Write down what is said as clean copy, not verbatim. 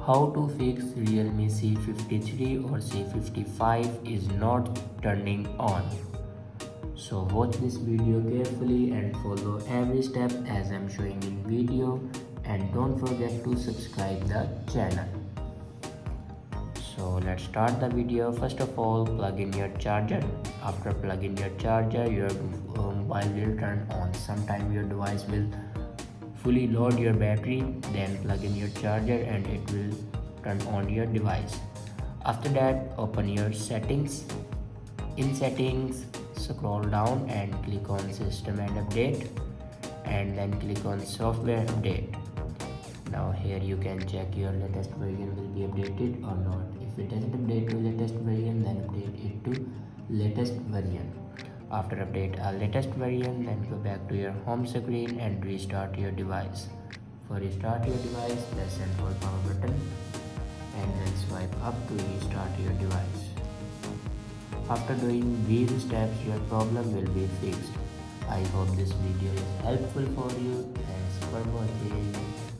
How to fix Realme C53 or C55 is not turning on. So watch this video carefully and follow every step as I'm showing in video, and don't forget to subscribe the channel. So let's start the video. First of all, plug in your charger. After plugging your charger, your mobile will turn on. Sometime your device will fully load your battery, then plug in your charger and it will turn on your device. After that, open your settings. In settings, scroll down and click on system and update, and then click on software update. Now here you can check your latest version will be updated or not. If it doesn't update to latest version, then update it to latest version. After update a latest version, then go back to your home screen and restart your device. For restart your device, press and hold power button and then swipe up to restart your device. After doing these steps, your problem will be fixed. I hope this video is helpful for you. Thanks for watching.